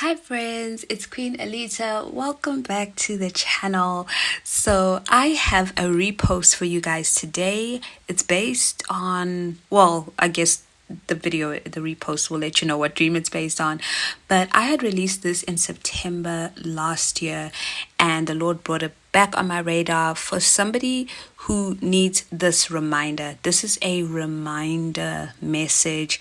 Hi friends, it's Queen Alita. Welcome back to the channel. So I have a repost for you guys today. It's based on, well, I guess the repost will let you know what dream it's based on. But I had released this in September last year, and the Lord brought it back on my radar for somebody who needs this reminder. This is a reminder message.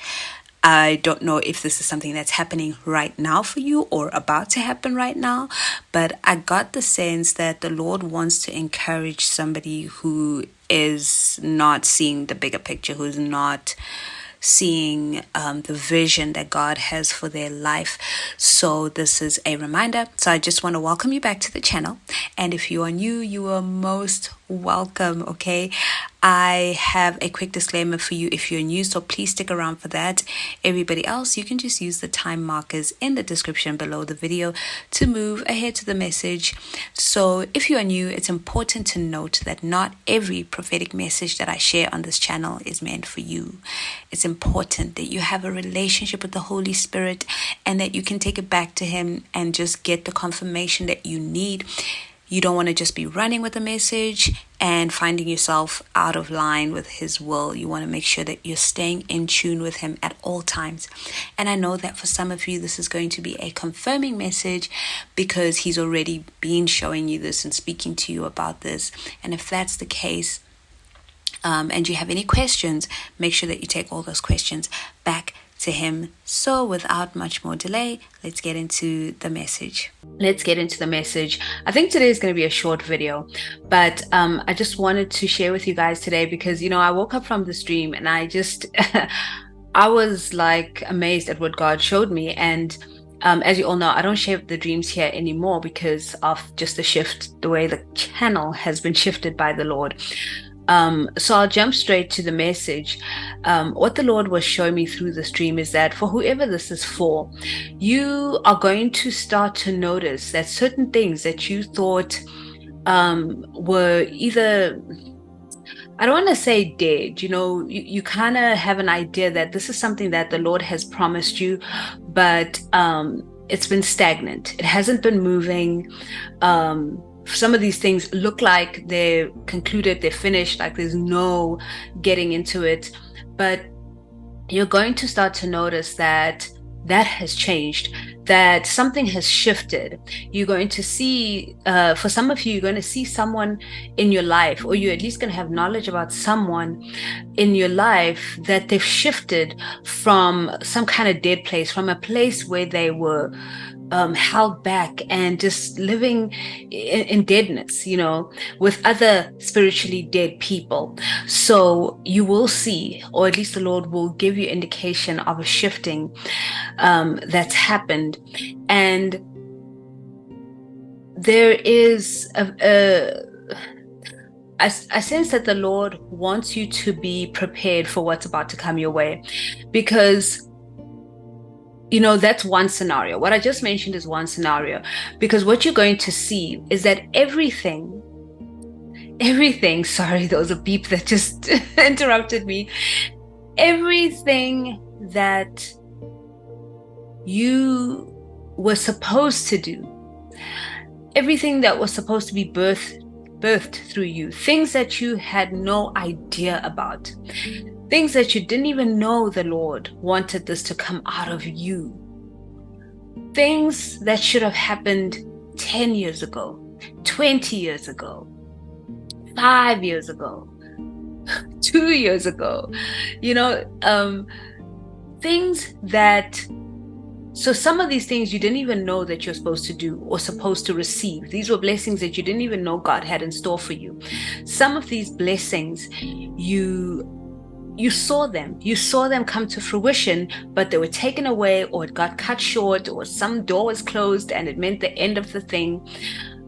I don't know if this is something that's happening right now for you or about to happen right now, but I got the sense that the Lord wants to encourage somebody who is not seeing the bigger picture, who's not seeing the vision that God has for their life. So this is a reminder. So I just want to welcome you back to the channel. And if you are new, you are most welcome. Okay, I have a quick disclaimer for you if you're new, so please stick around for that. Everybody else, you can just use the time markers in the description below the video to move ahead to the message. So if you are new, it's important to note that not every prophetic message that I share on this channel is meant for you. It's important that you have a relationship with the Holy Spirit and that you can take it back to Him and just get the confirmation that you need. You don't want to just be running with the message and finding yourself out of line with His will. You want to make sure that you're staying in tune with Him at all times. And I know that for some of you, this is going to be a confirming message because He's already been showing you this and speaking to you about this. And if that's the case, and you have any questions, make sure that you take all those questions back to Him. So without much more delay, let's get into the message. I think today is going to be a short video, but I just wanted to share with you guys today because, I woke up from this dream and I just, I was like amazed at what God showed me. And as you all know, I don't share the dreams here anymore because of just the shift, the way the channel has been shifted by the Lord. So I'll jump straight to the message. What the Lord was showing me through this dream is that for whoever this is for, you are going to start to notice that certain things that you thought were either, I don't want to say dead, you kind of have an idea that this is something that the Lord has promised you, but it's been stagnant. It hasn't been moving. Some of these things look like they're concluded, they're finished, like there's no getting into it. But you're going to start to notice that has changed, that something has shifted. You're going to see, for some of you, you're going to see someone in your life, or you're at least going to have knowledge about someone in your life that they've shifted from some kind of dead place, from a place where they were held back and just living in deadness, with other spiritually dead people. So you will see, or at least the Lord will give you indication of a shifting that's happened. And there is I sense that the Lord wants you to be prepared for what's about to come your way, because that's one scenario. What I just mentioned is one scenario, because what you're going to see is that everything, sorry, there was a beep that just interrupted me. Everything that you were supposed to do, everything that was supposed to be birthed through you, things that you had no idea about, things that you didn't even know the Lord wanted this to come out of you. Things that should have happened 10 years ago, 20 years ago, 5 years ago, 2 years ago, things that, so some of these things you didn't even know that you're supposed to do or supposed to receive. These were blessings that you didn't even know God had in store for you. Some of these blessings, you saw them come to fruition, but they were taken away, or it got cut short, or some door was closed and it meant the end of the thing.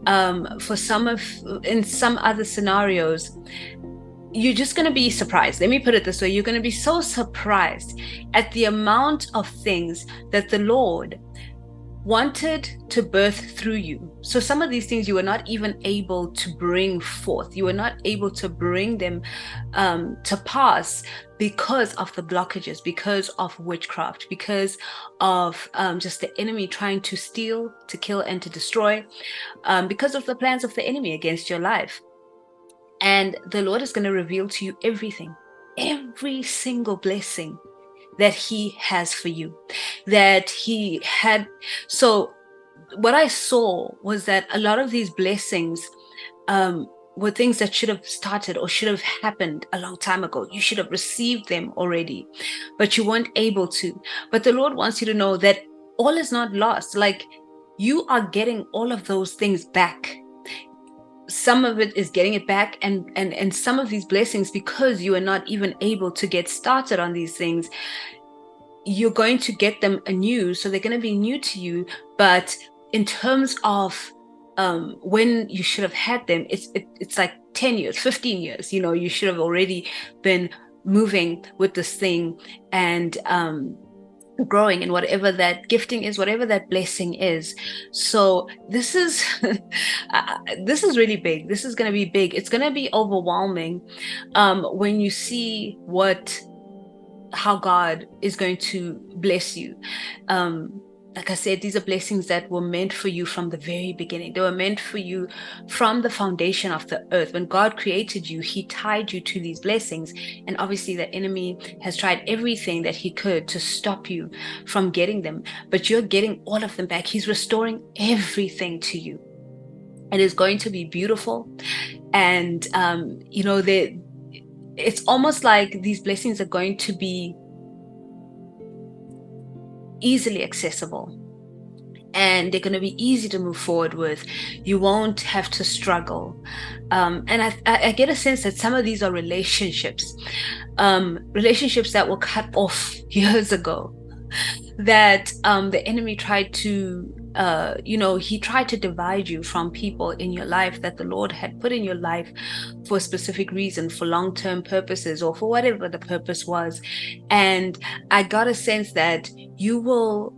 In some other scenarios, you're just going to be surprised. Let me put it this way. You're going to be so surprised at the amount of things that the Lord wanted to birth through you. So some of these things you were not even able to bring forth. You were not able to bring them to pass because of the blockages, because of witchcraft, because of just the enemy trying to steal, to kill, and to destroy, because of the plans of the enemy against your life. And the Lord is going to reveal to you everything, every single blessing that he has for you, that he had. So what I saw was that a lot of these blessings were things that should have started or should have happened a long time ago. You should have received them already, but you weren't able to. But the Lord wants you to know that all is not lost. Like, you are getting all of those things back. Some of it is getting it back, and some of these blessings, because you are not even able to get started on these things, you're going to get them anew. So they're going to be new to you, but in terms of when you should have had them, it's like 10 years, 15 years, you should have already been moving with this thing and growing in whatever that gifting is, whatever that blessing is. So this is this is really big. This is going to be big. It's going to be overwhelming when you see how God is going to bless you. Like I said, these are blessings that were meant for you from the very beginning. They were meant for you from the foundation of the earth. When God created you, he tied you to these blessings. And obviously the enemy has tried everything that he could to stop you from getting them. But you're getting all of them back. He's restoring everything to you. It is going to be beautiful. And, it's almost like these blessings are going to be easily accessible, and they're going to be easy to move forward with. You won't have to struggle. And I get a sense that some of these are relationships that were cut off years ago, that the enemy tried to he tried to divide you from people in your life that the Lord had put in your life for a specific reason, for long-term purposes, or for whatever the purpose was. And I got a sense that you will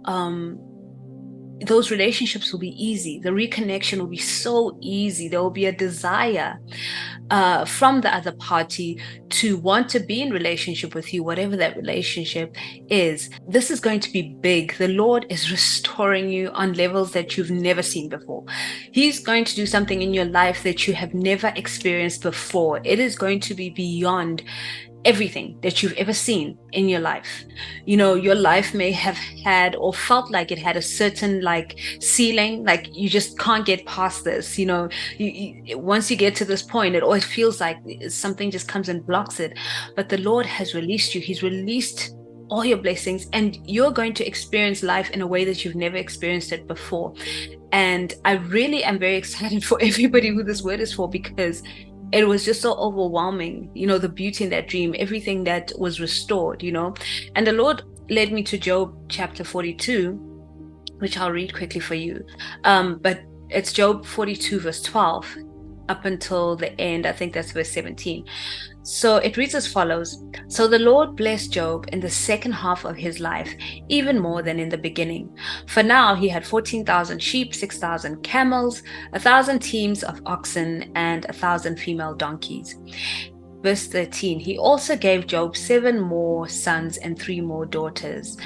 those relationships will be easy. The reconnection will be so easy. There will be a desire from the other party to want to be in relationship with you, whatever that relationship is. This is going to be big. The Lord is restoring you on levels that you've never seen before. He's going to do something in your life that you have never experienced before. It is going to be beyond everything that you've ever seen in your life. Your life may have had or felt like it had a certain ceiling, like you just can't get past this. Once you get to this point, it always feels like something just comes and blocks it. But the Lord has released you. He's released all your blessings, and you're going to experience life in a way that you've never experienced it before. And I really am very excited for everybody who this word is for, because it was just so overwhelming, the beauty in that dream, everything that was restored, And the Lord led me to Job chapter 42, which I'll read quickly for you. But it's Job 42 verse 12 up until the end. I think that's verse 17. So it reads as follows. So the Lord blessed Job in the second half of his life, even more than in the beginning. For now he had 14,000 sheep, 6,000 camels, 1,000 teams of oxen, and 1,000 female donkeys. Verse 13, he also gave Job 7 more sons and 3 more daughters.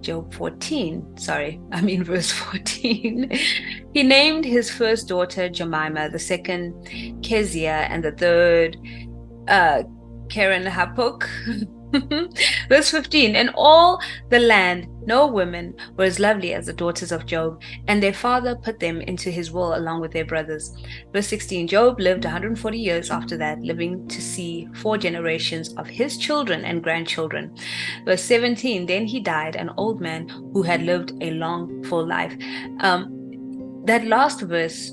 Verse 14. He named his first daughter Jemima, the second Kezia, and the third Karen Hapuk. Verse 15, in all the land no women were as lovely as the daughters of Job, and their father put them into his will along with their brothers. Verse 16, Job lived 140 years after that, living to see 4 generations of his children and grandchildren. Verse 17, then he died, an old man who had lived a long, full life. That last verse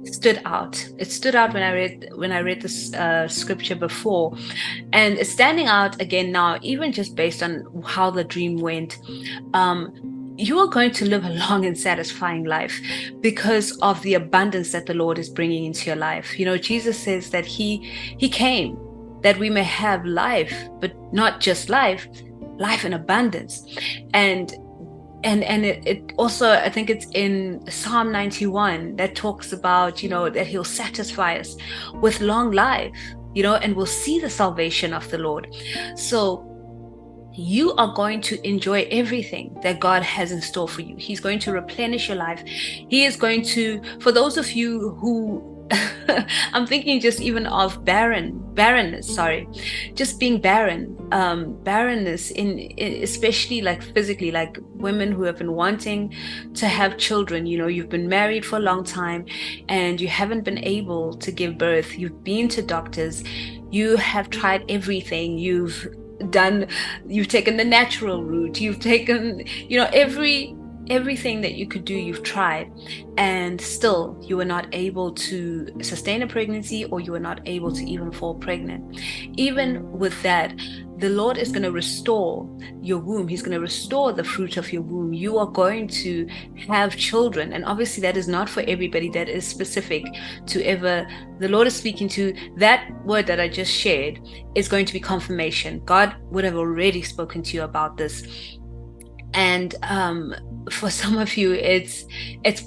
stood out. It stood out when I read this scripture before, and it's standing out again now, even just based on how the dream went. You are going to live a long and satisfying life because of the abundance that the Lord is bringing into your life. Jesus says that he came that we may have life, but not just life in abundance. And and it also, I think it's in Psalm 91 that talks about, that he'll satisfy us with long life, and we'll see the salvation of the Lord. So you are going to enjoy everything that God has in store for you. He's going to replenish your life. He is going to, for those of you who I'm thinking just even of barrenness, sorry, just being barren, barrenness especially like physically, like women who have been wanting to have children. You've been married for a long time and you haven't been able to give birth. You've been to doctors, you have tried everything, you've taken the natural route, you've taken, everything that you could do, you've tried, and still you were not able to sustain a pregnancy, or you were not able to even fall pregnant. Even with that, the Lord is going to restore your womb. He's going to restore the fruit of your womb. You are going to have children. And obviously that is not for everybody. That is specific to ever the Lord is speaking to. That word that I just shared is going to be confirmation. God would have already spoken to you about this. And for some of you, it's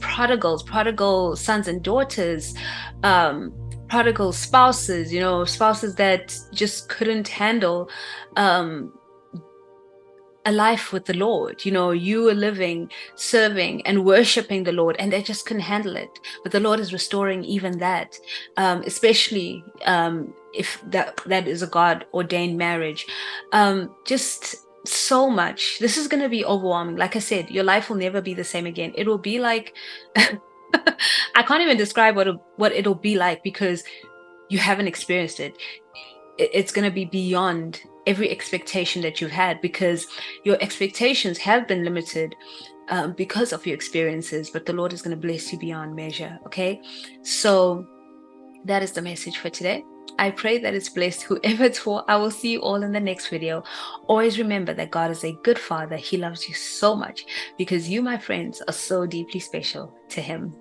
prodigal sons and daughters, prodigal spouses, spouses that just couldn't handle a life with the Lord. You were living, serving, and worshiping the Lord, and they just couldn't handle it. But the Lord is restoring even that, especially if that is a God-ordained marriage. Just so much. This is going to be overwhelming. Like I said, your life will never be the same again. It will be like, I can't even describe what it'll be like, because you haven't experienced it. It's going to be beyond every expectation that you've had, because your expectations have been limited because of your experiences, but the Lord is going to bless you beyond measure. Okay, so that is the message for today. I pray that it's blessed whoever it's for. I will see you all in the next video. Always remember that God is a good Father. He loves you so much, because you, my friends, are so deeply special to Him.